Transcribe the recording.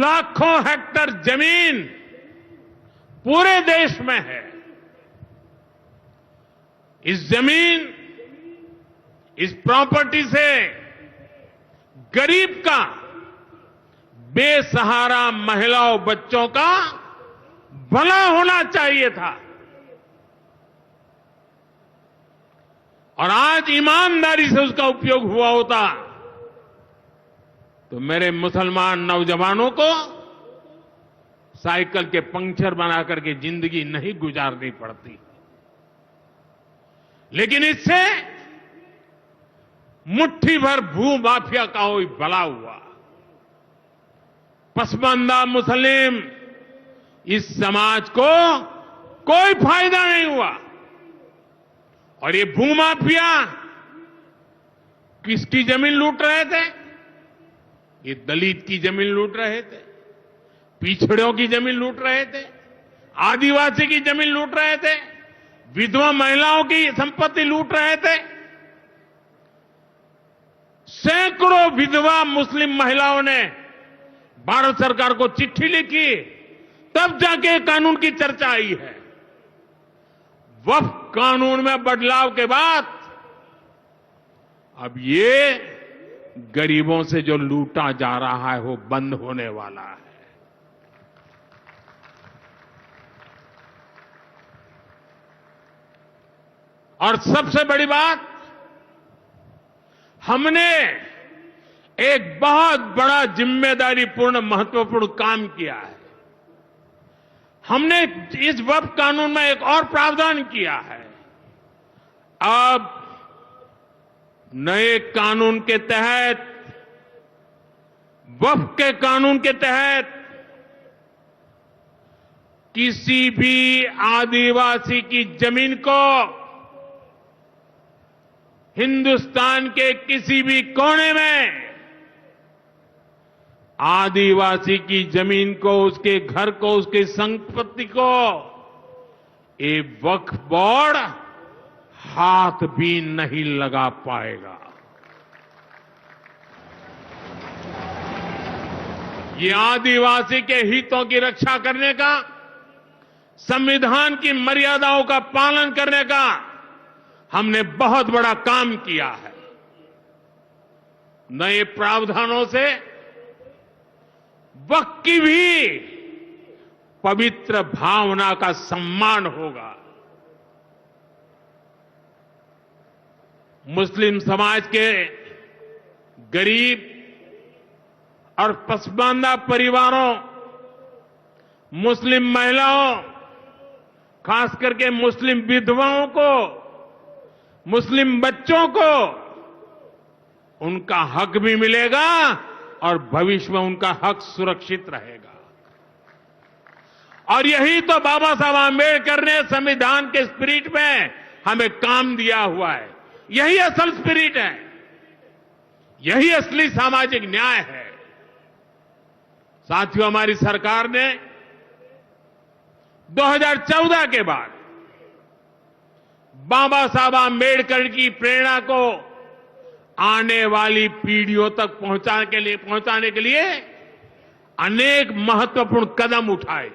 लाखों हेक्टर जमीन पूरे देश में है। इस जमीन, इस प्रॉपर्टी से गरीब का, बेसहारा महिलाओं बच्चों का भला होना चाहिए था। और आज ईमानदारी से उसका उपयोग हुआ होता तो मेरे मुसलमान नौजवानों को साइकिल के पंक्चर बना करके जिंदगी नहीं गुजारनी पड़ती। लेकिन इससे मुट्ठी भर भू माफिया का कोई भला हुआ। पसमानदा मुस्लिम इस समाज को कोई फायदा नहीं हुआ। और ये भूमाफिया किसकी जमीन लूट रहे थे? ये दलित की जमीन लूट रहे थे, पिछड़ों की जमीन लूट रहे थे, आदिवासी की जमीन लूट रहे थे, विधवा महिलाओं की संपत्ति लूट रहे थे। सैकड़ों विधवा मुस्लिम महिलाओं ने भारत सरकार को चिट्ठी लिखी, तब जाके कानून की चर्चा आई है। वक्फ कानून में बदलाव के बाद अब ये गरीबों से जो लूटा जा रहा है वो बंद होने वाला है। और सबसे बड़ी बात, हमने एक बहुत बड़ा जिम्मेदारीपूर्ण महत्वपूर्ण काम किया है। हमने इस वक्फ कानून में एक और प्रावधान किया है। अब नए कानून के तहत, वक्फ के कानून के तहत किसी भी आदिवासी की जमीन को हिंदुस्तान के किसी भी कोने में आदिवासी की जमीन को, उसके घर को, उसकी संपत्ति को ये वक्फ बोर्ड हाथ भी नहीं लगा पाएगा। ये आदिवासी के हितों की रक्षा करने का, संविधान की मर्यादाओं का पालन करने का हमने बहुत बड़ा काम किया है। नए प्रावधानों से वक्फ की भी पवित्र भावना का सम्मान होगा। मुस्लिम समाज के गरीब और पसमानदा परिवारों, मुस्लिम महिलाओं, खास करके मुस्लिम विधवाओं को, मुस्लिम बच्चों को उनका हक भी मिलेगा और भविष्य में उनका हक सुरक्षित रहेगा। और यही तो बाबा साहब आंबेडकर ने संविधान के स्पिरिट में हमें काम दिया हुआ है। यही असल स्पिरिट है, यही असली सामाजिक न्याय है। साथियों, हमारी सरकार ने 2014 के बाद बाबा साहब आंबेडकर की प्रेरणा को आने वाली पीढ़ियों तक पहुंचाने के लिए अनेक महत्वपूर्ण कदम उठाए।